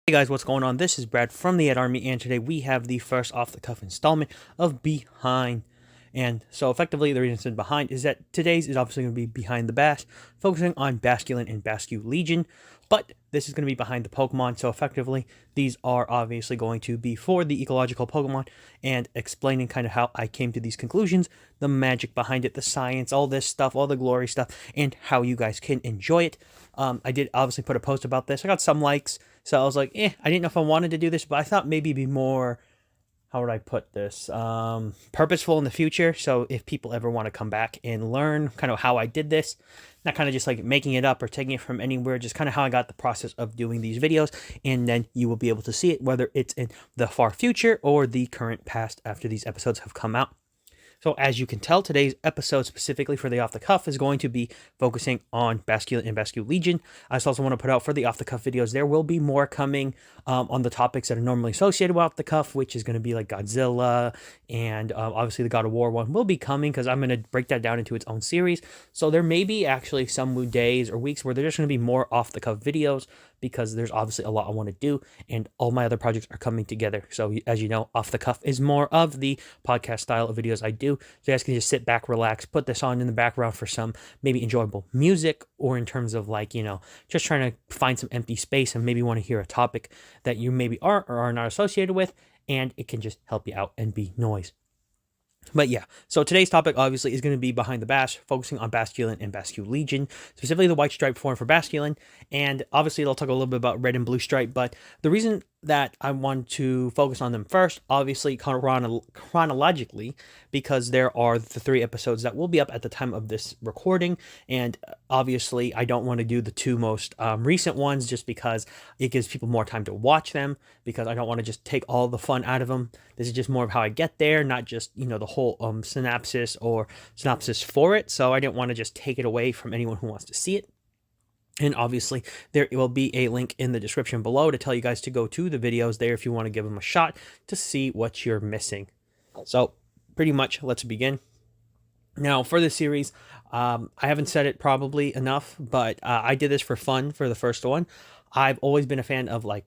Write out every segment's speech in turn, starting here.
Hey guys, what's going on? This is Brad from the Ed Army, and today we have the first off-the-cuff installment of Behind. And so effectively, the reason it's behind is that today's is obviously going to be Behind the Bash, focusing on Basculegion and Basculegion, but this is going to be behind the Pokemon, so effectively, these are obviously going to be for the ecological Pokemon, and explaining kind of how I came to these conclusions, the magic behind it, the science, all this stuff, all the glory stuff, and how you guys can enjoy it. I did obviously put a post about this. I got some likes, so I was like, I didn't know if I wanted to do this, but I thought maybe it'd be more, how would I put this, purposeful in the future. So if people ever want to come back and learn kind of how I did this, not kind of just like making it up or taking it from anywhere, just kind of how I got the process of doing these videos, and then you will be able to see it, whether it's in the far future or the current past after these episodes have come out. So as you can tell, today's episode specifically for the Off the Cuff is going to be focusing on Basculegion and Basculegion. I just also want to put out for the Off the Cuff videos, there will be more coming on the topics that are normally associated with Off the Cuff, which is going to be like Godzilla, and obviously the God of War one will be coming because I'm going to break that down into its own series. So there may be actually some days or weeks where there's just going to be more Off the Cuff videos, because there's obviously a lot I want to do, and all my other projects are coming together. So as you know, Off the Cuff is more of the podcast style of videos I do. So you guys can just sit back, relax, put this on in the background for some maybe enjoyable music, or in terms of like, just trying to find some empty space and maybe want to hear a topic that you maybe are or are not associated with, and it can just help you out and be noise. But yeah, so today's topic obviously is going to be Behind the Bash, focusing on Basculegion and Basculegion, specifically the white stripe form for Basculegion, and obviously it'll talk a little bit about red and blue stripe, but the reason that I want to focus on them first, obviously chronologically, because there are the 3 episodes that will be up at the time of this recording, and obviously I don't want to do the 2 most recent ones just because it gives people more time to watch them, because I don't want to just take all the fun out of them. This is just more of how I get there, not just, the whole synopsis for it, so I didn't want to just take it away from anyone who wants to see it. And obviously, there will be a link in the description below to tell you guys to go to the videos there if you want to give them a shot to see what you're missing. So, pretty much, let's begin. Now, for this series, I haven't said it probably enough, but I did this for fun for the first one. I've always been a fan of, like,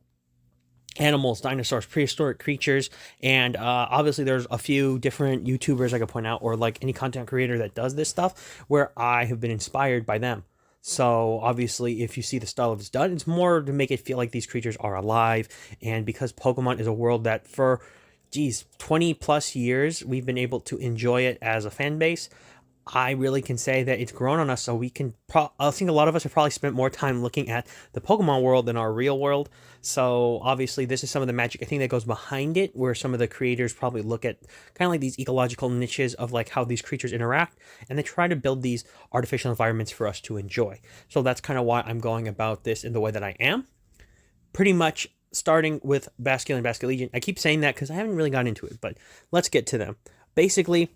animals, dinosaurs, prehistoric creatures, and obviously there's a few different YouTubers I could point out, or like any content creator that does this stuff, where I have been inspired by them. So obviously, if you see the style it's done, it's more to make it feel like these creatures are alive. And because Pokemon is a world that for, 20 plus years, we've been able to enjoy it as a fan base, I really can say that it's grown on us. So we can, I think a lot of us have probably spent more time looking at the Pokemon world than our real world. So obviously this is some of the magic I think that goes behind it, where some of the creators probably look at kind of like these ecological niches of like how these creatures interact, and they try to build these artificial environments for us to enjoy. So that's kind of why I'm going about this in the way that I am. Pretty much starting with Basculegion and Basculegion. I keep saying that because I haven't really gotten into it, but let's get to them. Basically,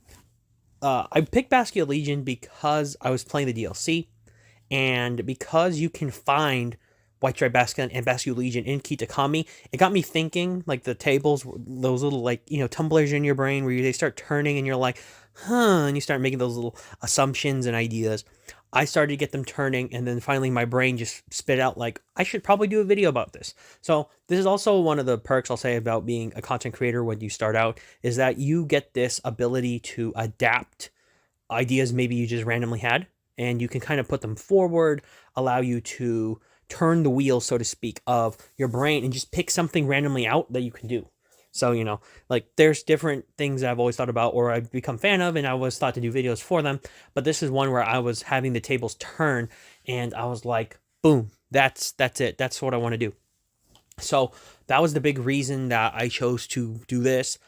I picked Basculegion because I was playing the DLC, and because you can find White Stripe Basculegion and Basculegion in Kitakami, it got me thinking, like the tables, those little like, tumblers in your brain where they start turning and you're like, and you start making those little assumptions and ideas. I started to get them turning, and then finally my brain just spit out like, I should probably do a video about this. So this is also one of the perks I'll say about being a content creator when you start out, is that you get this ability to adapt ideas maybe you just randomly had, and you can kind of put them forward, allow you to turn the wheel, so to speak, of your brain and just pick something randomly out that you can do. So, like there's different things I've always thought about or I've become fan of, and I was thought to do videos for them. But this is one where I was having the tables turn, and I was like, boom, that's it. That's what I want to do. So that was the big reason that I chose to do this.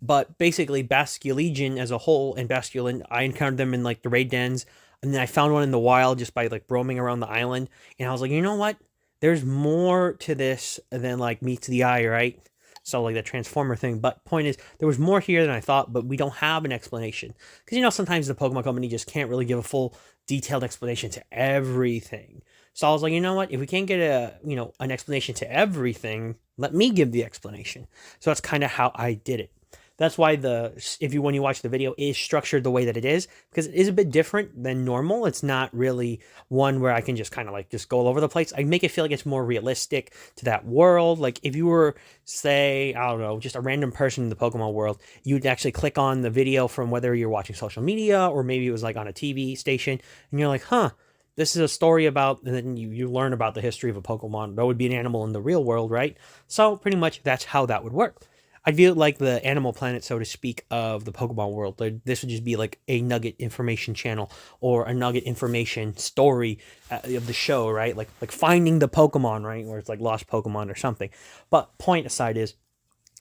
But basically, Basculegion as a whole and Basculegion, I encountered them in like the raid dens, and then I found one in the wild just by like roaming around the island. And I was like, you know what? There's more to this than like meets the eye, right? So like the Transformer thing. But point is, there was more here than I thought, but we don't have an explanation. Because, sometimes the Pokemon Company just can't really give a full detailed explanation to everything. So I was like, you know what? If we can't get an explanation to everything, let me give the explanation. So that's kind of how I did it. That's why when you watch the video, it is structured the way that it is, because it is a bit different than normal. It's not really one where I can just kind of like just go all over the place. I make it feel like it's more realistic to that world. Like if you were, say, I don't know, just a random person in the Pokemon world, you'd actually click on the video from whether you're watching social media or maybe it was like on a TV station, and you're like, huh, this is a story about, and then you learn about the history of a Pokemon. That would be an animal in the real world, right? So pretty much that's how that would work. I feel like the Animal Planet, so to speak, of the Pokemon world. This would just be like a nugget information channel or a nugget information story of the show, right? Like finding the Pokemon, right? Where it's like lost Pokemon or something. But point aside is,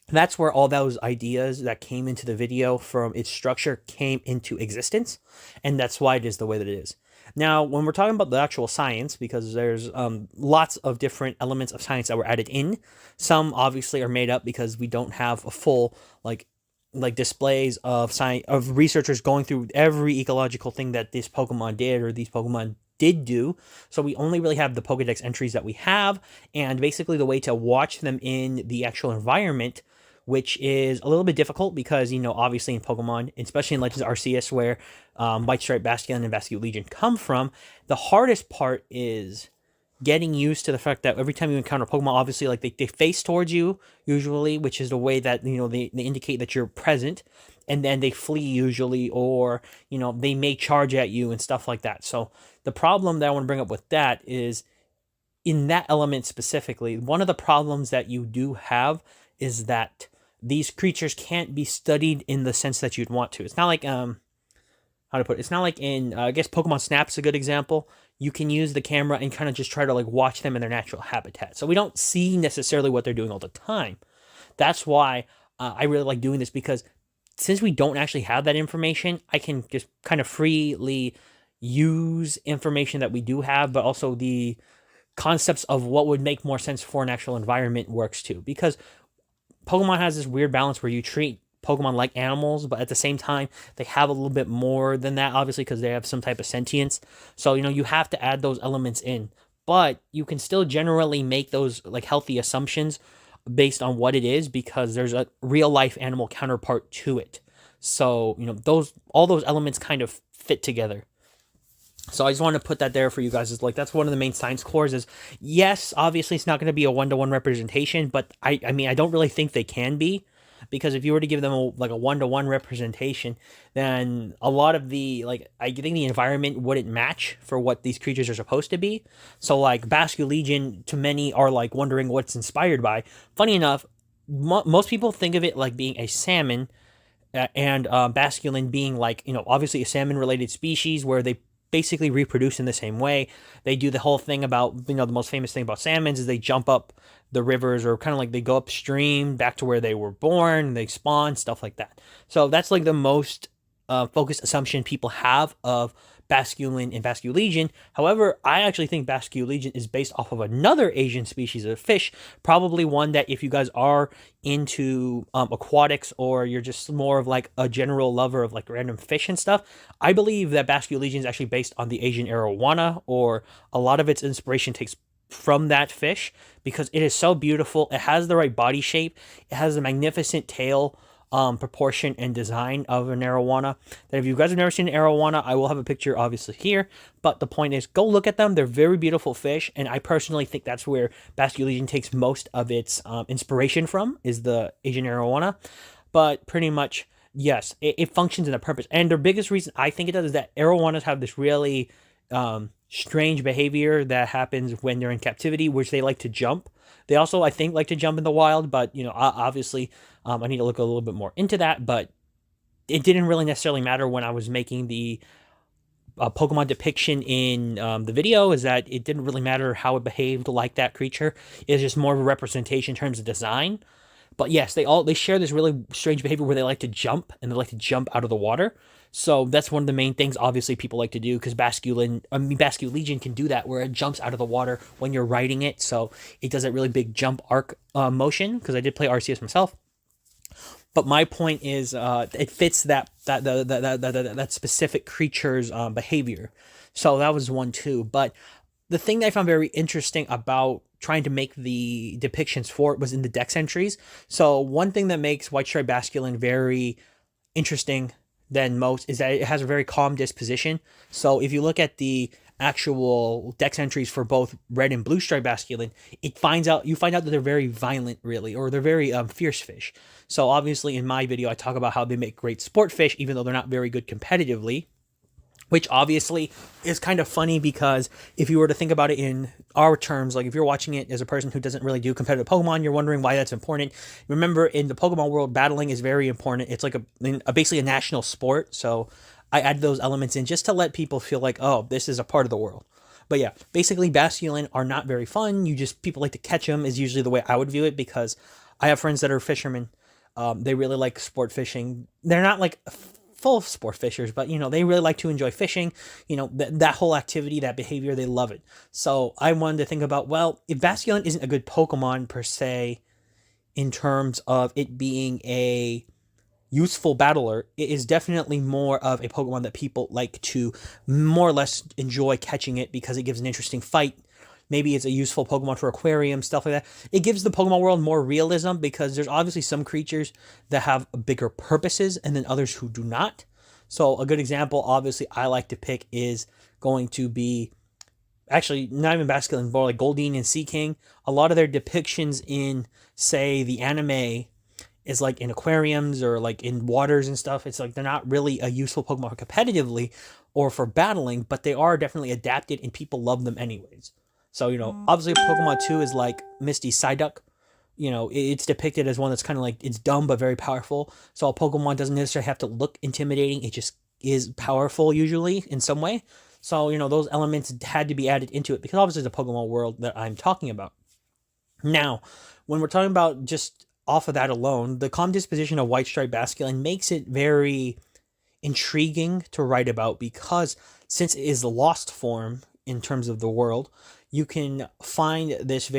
that's where all those ideas that came into the video from its structure came into existence. And that's why it is the way that it is. Now, when we're talking about the actual science, because there's lots of different elements of science that were added in, some obviously are made up because we don't have a full like displays of science of researchers going through every ecological thing that this Pokemon did or these Pokemon did do. So we only really have the Pokedex entries that we have, and basically the way to watch them in the actual environment, which is a little bit difficult because, obviously in Pokemon, especially in Legends Arceus, where White Stripe, Basculegion, and Basculegion come from, the hardest part is getting used to the fact that every time you encounter Pokemon, obviously, like they face towards you, usually, which is the way that, they indicate that you're present, and then they flee usually, or, they may charge at you and stuff like that. So the problem that I want to bring up with that is, in that element specifically, one of the problems that you do have is that these creatures can't be studied in the sense that you'd want to. It's not like, how to put it? It's not like in, I guess Pokemon Snap's a good example. You can use the camera and kind of just try to like watch them in their natural habitat. So we don't see necessarily what they're doing all the time. That's why I really like doing this, because since we don't actually have that information, I can just kind of freely use information that we do have, but also the concepts of what would make more sense for an actual environment works too. Because Pokemon has this weird balance where you treat Pokemon like animals, but at the same time, they have a little bit more than that, obviously, because they have some type of sentience. So, you have to add those elements in. But you can still generally make those like healthy assumptions based on what it is, because there's a real life animal counterpart to it. So, all those elements kind of fit together. So I just want to put that there for you guys. Is like, that's one of the main science cores. Is yes, obviously it's not going to be a 1-to-1 representation, but I mean I don't really think they can be, because if you were to give them a 1-to-1 representation, then a lot of the I think the environment wouldn't match for what these creatures are supposed to be. So like Basculegion, to many are like wondering what it's inspired by. Funny enough, most people think of it like being a salmon, and Basculin being like obviously a salmon related species where they basically reproduce in the same way. They do the whole thing about, the most famous thing about salmons is they jump up the rivers, or kind of like they go upstream back to where they were born, they spawn, stuff like that. So that's like the most focused assumption people have of Basculin and Basculegion. However, I actually think Basculegion is based off of another Asian species of fish, probably one that if you guys are into aquatics, or you're just more of like a general lover of like random fish and stuff, I believe that Basculegion is actually based on the Asian arowana, or a lot of its inspiration takes from that fish, because it is so beautiful. It has the right body shape. It has a magnificent tail proportion and design of an arowana, that if you guys have never seen an arowana, I will have a picture obviously here, but the point is, go look at them. They're very beautiful fish, and I personally think that's where Basculegion takes most of its inspiration from, is the Asian arowana. But pretty much, yes, it functions in a purpose, and the biggest reason I think it does is that arowanas have this really strange behavior that happens when they're in captivity, which they like to jump. They also, I think, like to jump in the wild, but, obviously, I need to look a little bit more into that, but it didn't really necessarily matter when I was making the Pokemon depiction in the video, is that it didn't really matter how it behaved like that creature. It's just more of a representation in terms of design. But yes, they share this really strange behavior where they like to jump, and they like to jump out of the water. So that's one of the main things, obviously, people like to do, because Basculegion can do that, where it jumps out of the water when you're riding it. So it does that really big jump arc motion, because I did play Arceus myself. But my point is, it fits that specific creature's behavior. So that was one too. But the thing that I found very interesting about trying to make the depictions for it was in the dex entries. So one thing that makes White Stripe Basculegion very interesting than most is that it has a very calm disposition. So if you look at the actual dex entries for both red and blue stripe basculine, you find out that they're very violent, really, or they're very fierce fish. So obviously in my video I talk about how they make great sport fish, even though they're not very good competitively, which obviously is kind of funny because if you were to think about it in our terms, like if you're watching it as a person who doesn't really do competitive Pokemon, you're wondering why that's important. Remember, in the Pokemon world, battling is very important. It's like basically a national sport. So I add those elements in just to let people feel like, oh, this is a part of the world. But yeah, basically Basculin are not very fun. People like to catch them is usually the way I would view it, because I have friends that are fishermen. They really like sport fishing. They're not like full sport fishers, but they really like to enjoy fishing. That whole activity, that behavior, they love it. So I wanted to think about, well, if Basculin isn't a good Pokemon per se in terms of it being a useful battler, it is definitely more of a Pokemon that people like to more or less enjoy catching it because it gives an interesting fight. Maybe it's a useful Pokemon for aquarium, stuff like that. It gives the Pokemon world more realism because there's obviously some creatures that have bigger purposes and then others who do not. So a good example, obviously, I like to pick is going to be, actually, not even Basculin, more like Goldeen and Seaking. A lot of their depictions in, say, the anime is like in aquariums or like in waters and stuff. It's like they're not really a useful Pokemon competitively or for battling, but they are definitely adapted and people love them anyways. So, obviously Pokemon 2 is like Misty Psyduck. It's depicted as one that's kind of like, it's dumb but very powerful. So a Pokemon doesn't necessarily have to look intimidating. It just is powerful usually in some way. So, those elements had to be added into it because obviously it's a Pokemon world that I'm talking about. Now, when we're talking about just off of that alone, the calm disposition of White Stripe Basculin makes it very intriguing to write about because since it is the lost form in terms of the world, you can find this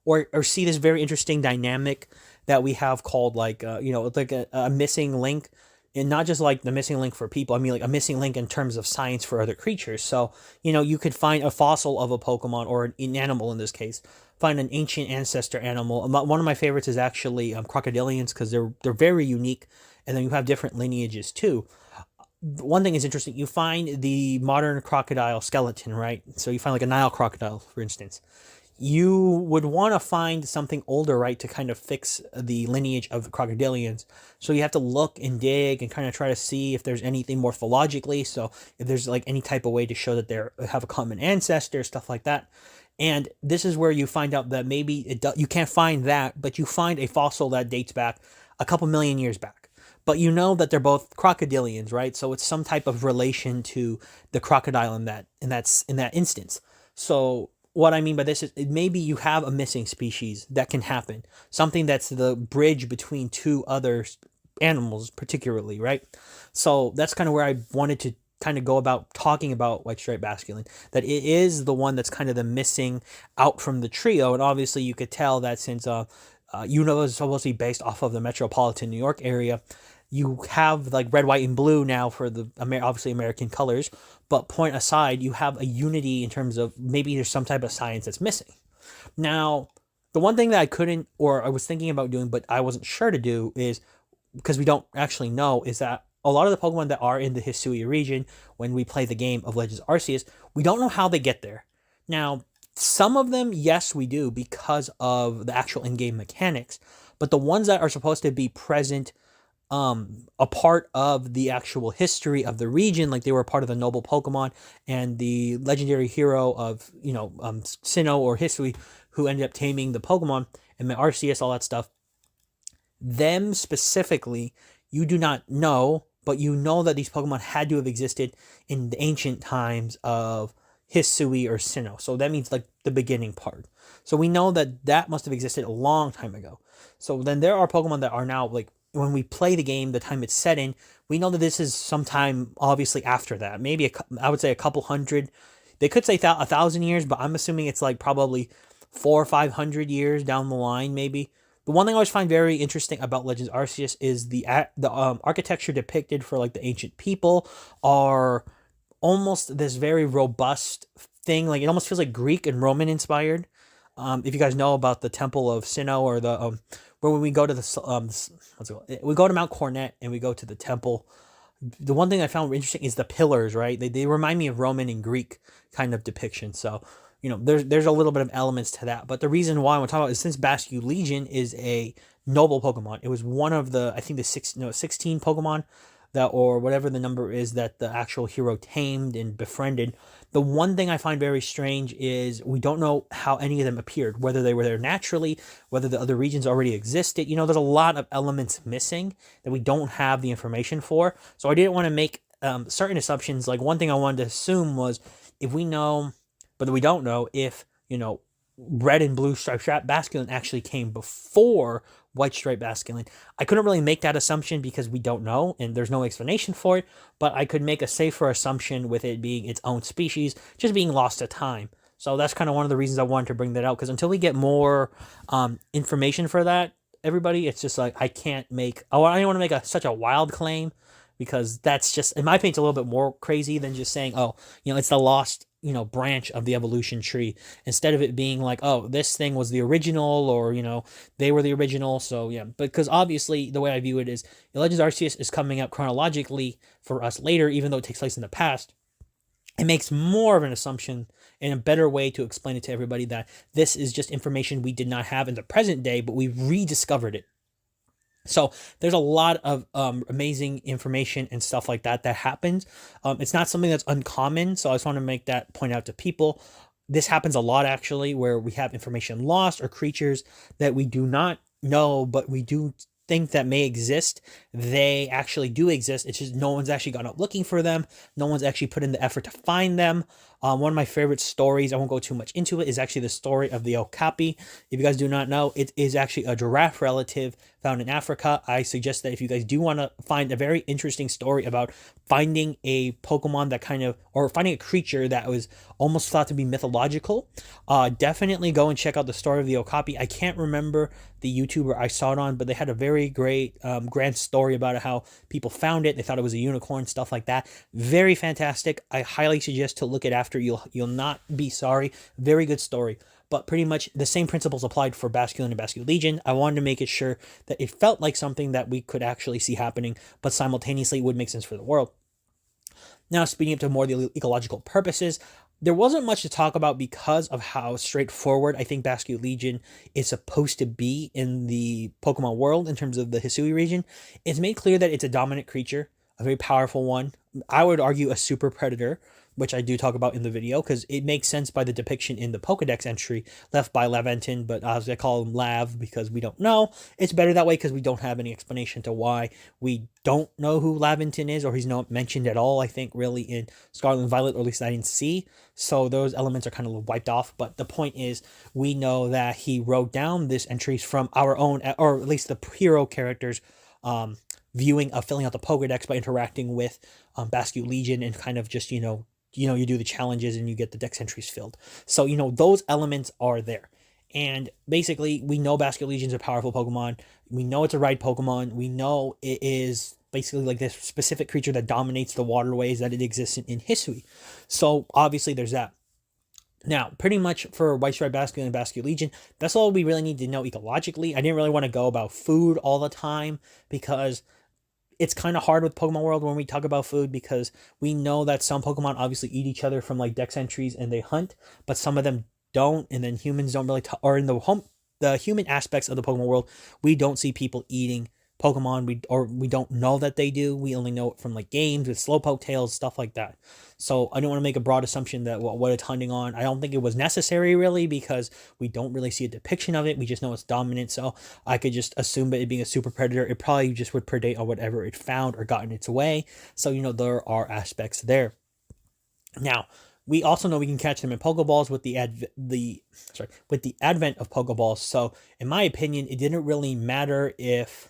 or see this very interesting dynamic that we have called like, like a missing link, and not just like the missing link for people. I mean like a missing link in terms of science for other creatures. So, you could find a fossil of a Pokemon or an animal in this case, find an ancient ancestor animal. One of my favorites is actually crocodilians because they're very unique, and then you have different lineages too. One thing is interesting, you find the modern crocodile skeleton, right? So you find like a Nile crocodile, for instance. You would want to find something older, right, to kind of fix the lineage of the crocodilians. So you have to look and dig and kind of try to see if there's anything morphologically. So if there's like any type of way to show that they have a common ancestor, stuff like that. And this is where you find out that maybe you can't find that, but you find a fossil that dates back a couple million years back. But you know that they're both crocodilians, right? So it's some type of relation to the crocodile in that instance. So what I mean by this is maybe you have a missing species that can happen. Something that's the bridge between two other animals, particularly, right? So that's kind of where I wanted to kind of go about talking about White Stripe Basculin, that it is the one that's kind of the missing out from the trio. And obviously you could tell that since it's supposed to be based off of the metropolitan New York area, you have like red, white, and blue now for the obviously American colors. But point aside, you have a unity in terms of maybe there's some type of science that's missing. Now, the one thing that I was thinking about doing, but I wasn't sure to do is, because we don't actually know, is that a lot of the Pokemon that are in the Hisui region, when we play the game of Legends Arceus, we don't know how they get there. Now, some of them, yes, we do because of the actual in-game mechanics, but the ones that are supposed to be present, a part of the actual history of the region, like they were part of the noble Pokemon and the legendary hero of, Sinnoh or Hisui, who ended up taming the Pokemon, and Arceus, all that stuff, them specifically, you do not know, but you know that these Pokemon had to have existed in the ancient times of Hisui or Sinnoh. So that means like the beginning part. So we know that must have existed a long time ago. So then there are Pokemon that are now like, when we play the game, the time it's set in, we know that this is sometime obviously after that. Maybe I would say a couple hundred. They could say 1,000 years, but I'm assuming it's like probably 400 or 500 years down the line, maybe. The one thing I always find very interesting about Legends Arceus is the architecture depicted for like the ancient people are almost this very robust thing. Like, it almost feels like Greek and Roman inspired. If you guys know about the Temple of Sinnoh, or the where when we go to the what's it called? We go to Mount Cornet and we go to the temple. The one thing I found interesting is the pillars, right? They remind me of Roman and Greek kind of depiction. So, there's a little bit of elements to that. But the reason why I want to talk about is, since Basculegion is a noble Pokemon, it was one of the, I think, 16 Pokemon that, or whatever the number is, that the actual hero tamed and befriended. The one thing I find very strange is we don't know how any of them appeared, whether they were there naturally, whether the other regions already existed. There's a lot of elements missing that we don't have the information for. So I didn't want to make certain assumptions. Like, one thing I wanted to assume was, if we know, but we don't know if, red and blue striped Basculin actually came before white striped Basculin. I couldn't really make that assumption because we don't know and there's no explanation for it, but I could make a safer assumption with it being its own species, just being lost to time. So that's kind of one of the reasons I wanted to bring that out, because until we get more information for that, everybody, it's just like, I don't want to make such a wild claim, because that's just, in my opinion, it's a little bit more crazy than just saying, oh, it's the lost branch of the evolution tree, instead of it being like, oh, this thing was the original, or they were the original. So yeah, because obviously the way I view it is, Legends Arceus is coming up chronologically for us later, even though it takes place in the past. It makes more of an assumption and a better way to explain it to everybody that this is just information we did not have in the present day, but we rediscovered it. So there's a lot of amazing information and stuff like that happens. It's not something that's uncommon, so I just want to make that point out to people. This happens a lot, actually, where we have information lost, or creatures that we do not know, but we do think that may exist. They actually do exist. It's just no one's actually gone out looking for them. No one's actually put in the effort to find them. One of my favorite stories, I won't go too much into it, is actually the story of the Okapi. If you guys do not know, it is actually a giraffe relative found in Africa. I suggest that if you guys do want to find a very interesting story about finding a Pokemon or finding a creature that was almost thought to be mythological, definitely go and check out the story of the Okapi. I can't remember the YouTuber I saw it on, but they had a very great grand story about how people found it. They thought it was a unicorn, stuff like that. Very fantastic. I highly suggest to look at after. You'll not be sorry. Very good story. But pretty much the same principles applied for Basculin and Basculegion. I wanted to make it sure that it felt like something that we could actually see happening, but simultaneously would make sense for the world. Now, speaking up to more the ecological purposes, there wasn't much to talk about because of how straightforward I think Basculegion is supposed to be in the Pokemon world in terms of the Hisui region. It's made clear that it's a dominant creature, a very powerful one. I would argue a super predator, which I do talk about in the video, because it makes sense by the depiction in the Pokedex entry left by Laventon, but as I call him Lav because we don't know. It's better that way because we don't have any explanation to why we don't know who Laventon is, or he's not mentioned at all, I think, really, in Scarlet and Violet, or at least I didn't see. So those elements are kind of wiped off. But the point is, we know that he wrote down this entries from our own, or at least the hero characters' viewing of filling out the Pokedex by interacting with Basculegion, and kind of just, you do the challenges and you get the Dex entries filled. So, those elements are there. And basically, we know Basculegion's a powerful Pokemon. We know it's a ride Pokemon. We know it is basically like this specific creature that dominates the waterways that it exists in Hisui. So, obviously, there's that. Now, pretty much for White Stripe Basculin and Basculegion, that's all we really need to know ecologically. I didn't really want to go about food all the time, because it's kind of hard with Pokemon World when we talk about food, because we know that some Pokemon obviously eat each other from like Dex entries and they hunt, but some of them don't, and then humans don't really, or in the human aspects of the Pokemon World, we don't see people eating Pokemon, we don't know that they do. We only know it from like games with Slowpoke tails, stuff like that. So I don't want to make a broad assumption that what it's hunting on. I don't think it was necessary really, because we don't really see a depiction of it. We just know it's dominant. So I could just assume that it being a super predator, it probably just would predate on whatever it found or got in its way. So, there are aspects there. Now, we also know we can catch them in Pokeballs with the advent of Pokeballs. So in my opinion, it didn't really matter if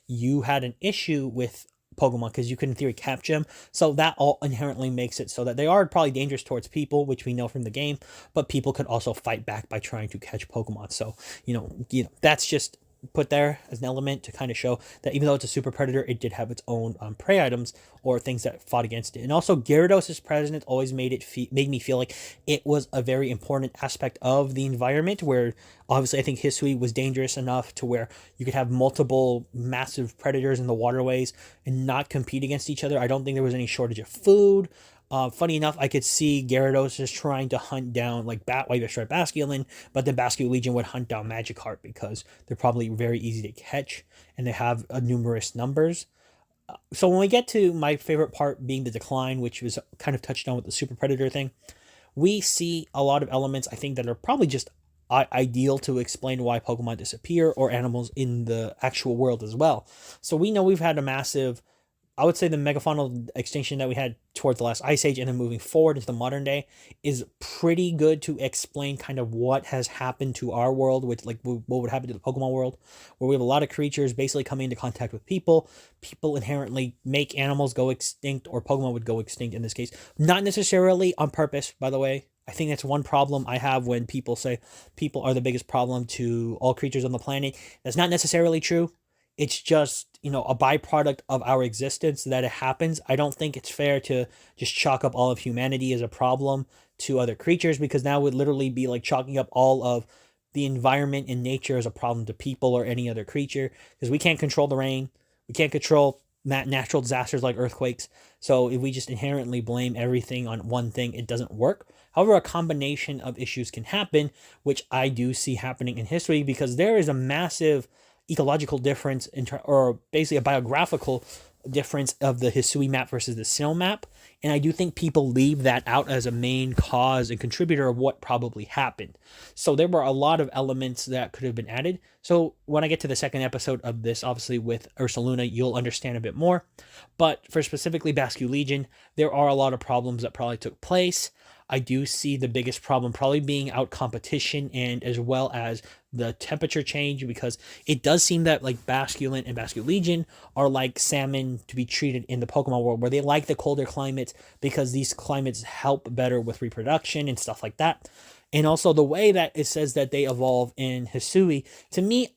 you had an issue with Pokemon, because you could in theory capture them. So that all inherently makes it so that they are probably dangerous towards people, which we know from the game, but people could also fight back by trying to catch Pokemon. So, that's just put there as an element to kind of show that even though it's a super predator, it did have its own prey items or things that fought against it. And also, Gyarados' presence always made me feel like it was a very important aspect of the environment, where obviously I think Hisui was dangerous enough to where you could have multiple massive predators in the waterways and not compete against each other. I don't think there was any shortage of food. Funny enough, I could see Gyarados just trying to hunt down like White Stripe Basculin, but then Basculegion would hunt down Magikarp because they're probably very easy to catch and they have numerous numbers. So when we get to my favorite part being the decline, which was kind of touched on with the Super Predator thing, we see a lot of elements I think that are probably just ideal to explain why Pokemon disappear or animals in the actual world as well. So we know we've had a massive, I would say the megafaunal extinction that we had towards the last ice age and then moving forward into the modern day is pretty good to explain kind of what has happened to our world, which like what would happen to the Pokemon world, where we have a lot of creatures basically coming into contact with people. People inherently make animals go extinct, or Pokemon would go extinct in this case. Not necessarily on purpose, by the way. I think that's one problem I have when people say people are the biggest problem to all creatures on the planet. That's not necessarily true. It's just, a byproduct of our existence that it happens. I don't think it's fair to just chalk up all of humanity as a problem to other creatures, because now would literally be like chalking up all of the environment and nature as a problem to people or any other creature, because we can't control the rain. We can't control natural disasters like earthquakes. So if we just inherently blame everything on one thing, it doesn't work. However, a combination of issues can happen, which I do see happening in history, because there is a massive ecological difference or basically a biographical difference of the Hisui map versus the Sinnoh map. And I do think people leave that out as a main cause and contributor of what probably happened. So there were a lot of elements that could have been added. So when I get to the second episode of this, obviously with Ursaluna, you'll understand a bit more. But for specifically Basculegion, there are a lot of problems that probably took place. I do see the biggest problem probably being out competition, and as well as the temperature change, because it does seem that like Basculin and Basculegion are like salmon to be treated in the Pokemon world, where they like the colder climates because these climates help better with reproduction and stuff like that. And also the way that it says that they evolve in Hisui, to me,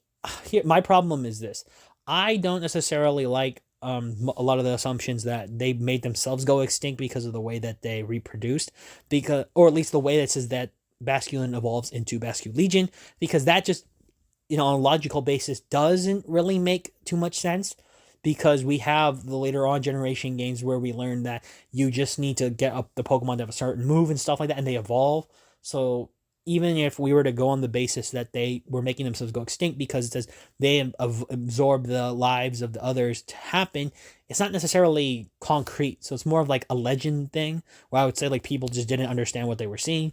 here my problem is this. I don't necessarily like a lot of the assumptions that they made themselves go extinct because of the way that they reproduced, because, or at least the way that says that Basculin evolves into Basculegion, because that just, on a logical basis doesn't really make too much sense, because we have the later on generation games where we learn that you just need to get up the Pokemon to have a certain move and stuff like that, and they evolve. So even if we were to go on the basis that they were making themselves go extinct because it says they absorb the lives of the others to happen, it's not necessarily concrete. So it's more of like a legend thing, where I would say like people just didn't understand what they were seeing.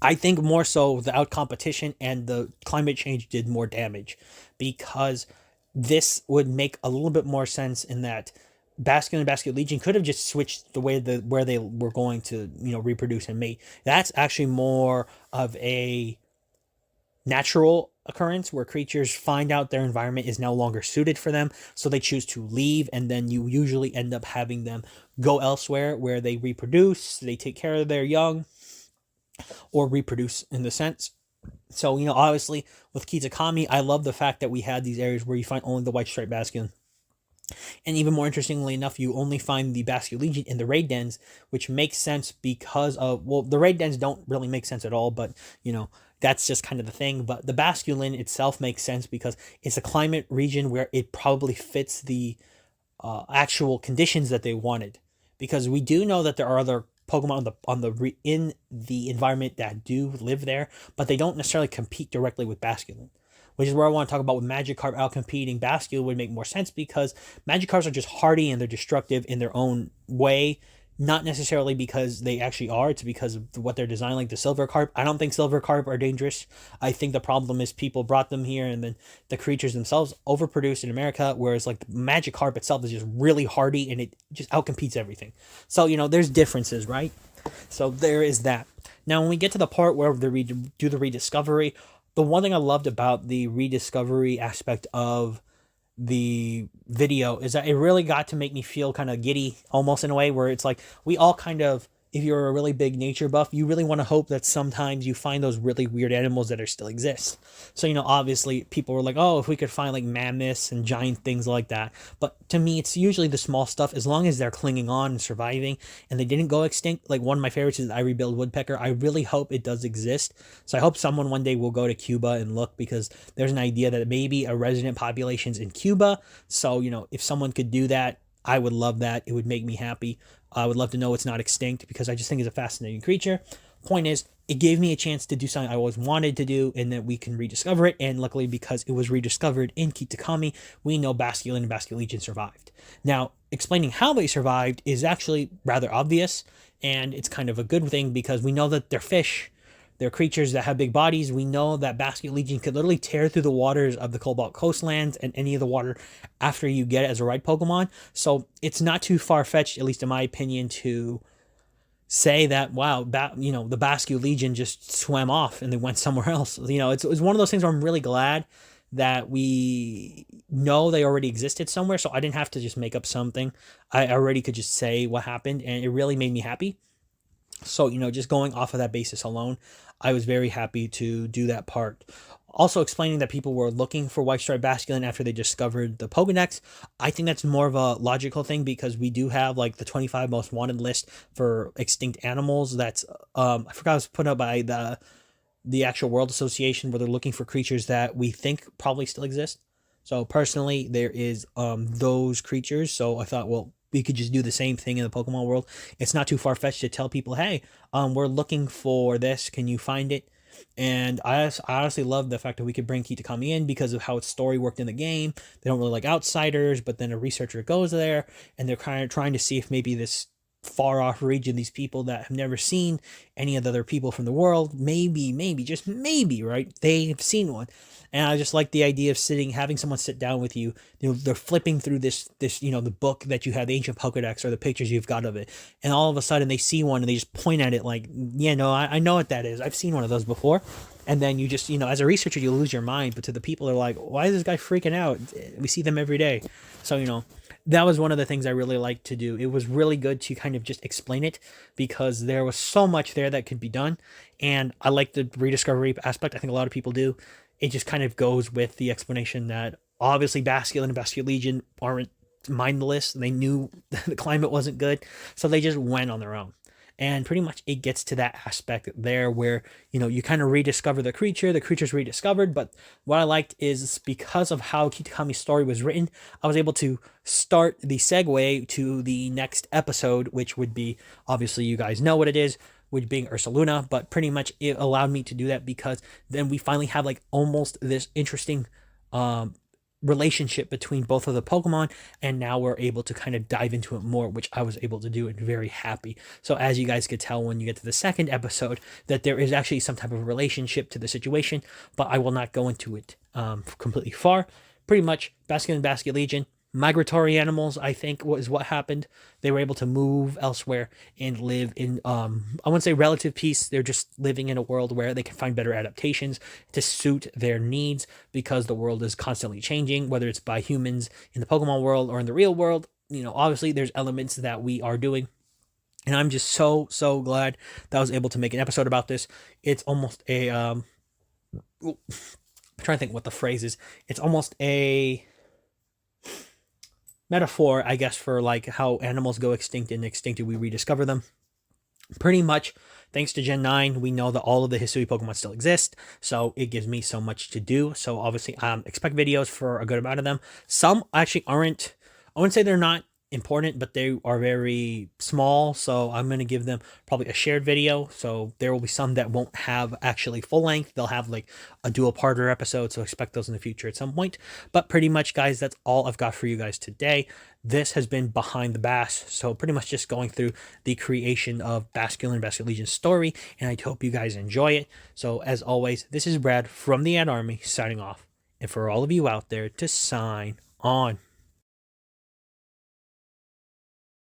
I think more so the out competition and the climate change did more damage, because this would make a little bit more sense in that Basculin and Basculegion could have just switched the way where they were going to, reproduce and mate. That's actually more of a natural occurrence, where creatures find out their environment is no longer suited for them, so they choose to leave, and then you usually end up having them go elsewhere where they reproduce, they take care of their young, or reproduce in the sense. So, obviously with Kitakami, I love the fact that we had these areas where you find only the white striped Basculin. And even more interestingly enough, you only find the Basculegion in the raid dens, which makes sense because of, well, the raid dens don't really make sense at all, but, that's just kind of the thing. But the Basculin itself makes sense because it's a climate region where it probably fits the actual conditions that they wanted. Because we do know that there are other Pokemon in the environment that do live there, but they don't necessarily compete directly with Basculin. Which is where I want to talk about with Magikarp out-competing Basculin would make more sense, because Magikarps are just hardy and they're destructive in their own way. Not necessarily because they actually are, it's because of what they're designed, like the Silvercarp. I don't think Silvercarp are dangerous. I think the problem is people brought them here and then the creatures themselves overproduced in America, whereas like the Magikarp itself is just really hardy and it just outcompetes everything. So, there's differences, right? So there is that. Now, when we get to the part where they do the rediscovery, the one thing I loved about the rediscovery aspect of the video is that it really got to make me feel kind of giddy, almost in a way where it's like we all kind of if you're a really big nature buff, you really want to hope that sometimes you find those really weird animals that are still exist. So, obviously people were like, oh, if we could find like mammoths and giant things like that. But to me, it's usually the small stuff, as long as they're clinging on and surviving and they didn't go extinct. Like one of my favorites is the ivory-billed woodpecker. I really hope it does exist. So I hope someone one day will go to Cuba and look, because there's an idea that maybe a resident population's in Cuba. So, if someone could do that, I would love that. It would make me happy. I would love to know it's not extinct, because I just think it's a fascinating creature. Point is, it gave me a chance to do something I always wanted to do, and that we can rediscover it. And luckily, because it was rediscovered in Kitakami, we know Basculegion and Basculegion survived. Now, explaining how they survived is actually rather obvious, and it's kind of a good thing, because we know that they're fish. They're creatures that have big bodies. We know that Basculegion could literally tear through the waters of the Cobalt Coastlands and any of the water after you get it as a ride Pokemon. So it's not too far-fetched, at least in my opinion, to say that, wow, the Basculegion just swam off and they went somewhere else. It's one of those things where I'm really glad that we know they already existed somewhere, so I didn't have to just make up something. I already could just say what happened, and it really made me happy. So, just going off of that basis alone, I was very happy to do that part. Also explaining that people were looking for White Stripe Basculin after they discovered the Pokedex. I think that's more of a logical thing, because we do have like the 25 most wanted list for extinct animals. That's I forgot, it was put up by the actual World Association, where they're looking for creatures that we think probably still exist. So personally, there is those creatures. So I thought, well, we could just do the same thing in the Pokemon world. It's not too far-fetched to tell people, hey, we're looking for this. Can you find it? And I honestly love the fact that we could bring Kitakami in, because of how its story worked in the game. They don't really like outsiders, but then a researcher goes there, and they're kind of trying to see if maybe this far-off region, these people that have never seen any of the other people from the world, maybe, just maybe, right? They've seen one. And I just like the idea of having someone sit down with you. They're flipping through this, the book that you have, the ancient Pokedex, or the pictures you've got of it. And all of a sudden they see one and they just point at it like, yeah, no, I know what that is. I've seen one of those before. And then you just, as a researcher, you lose your mind. But to the people, they're like, why is this guy freaking out? We see them every day. So, that was one of the things I really liked to do. It was really good to kind of just explain it, because there was so much there that could be done. And I like the rediscovery aspect. I think a lot of people do. It just kind of goes with the explanation that obviously Basculin and Basculegion aren't mindless. They knew the climate wasn't good, so they just went on their own. And pretty much it gets to that aspect there where, you kind of rediscover the creature's rediscovered. But what I liked is, because of how Kitakami's story was written, I was able to start the segue to the next episode, which would be, obviously you guys know what it is, which being Ursaluna. But pretty much it allowed me to do that, because then we finally have like almost this interesting relationship between both of the Pokemon, and now we're able to kind of dive into it more, which I was able to do, and very happy. So as you guys could tell when you get to the second episode, that there is actually some type of relationship to the situation, but I will not go into it completely far. Pretty much Basculin and Basculegion, migratory animals, I think, was what happened. They were able to move elsewhere and live in, I wouldn't say relative peace. They're just living in a world where they can find better adaptations to suit their needs, because the world is constantly changing, whether it's by humans in the Pokemon world or in the real world. Obviously there's elements that we are doing. And I'm just so glad that I was able to make an episode about this. It's almost a, I'm trying to think what the phrase is. It's almost a metaphor, I guess, for like how animals go extinct, and extincted we rediscover them. Pretty much, thanks to Gen 9, we know that all of the Hisui Pokemon still exist, so it gives me so much to do. So obviously, expect videos for a good amount of them. Some actually aren't, I wouldn't say they're not important, but they are very small, so I'm going to give them probably a shared video. So there will be some that won't have actually full length. They'll have like a dual parter episode, so expect those in the future at some point. But pretty much, guys, that's all I've got for you guys today. This has been Behind the Bass, so pretty much just going through the creation of Basculin and Basculegion's story, and I hope you guys enjoy it. So as always, this is Brad from the Ad Army signing off, and for all of you out there, to sign on.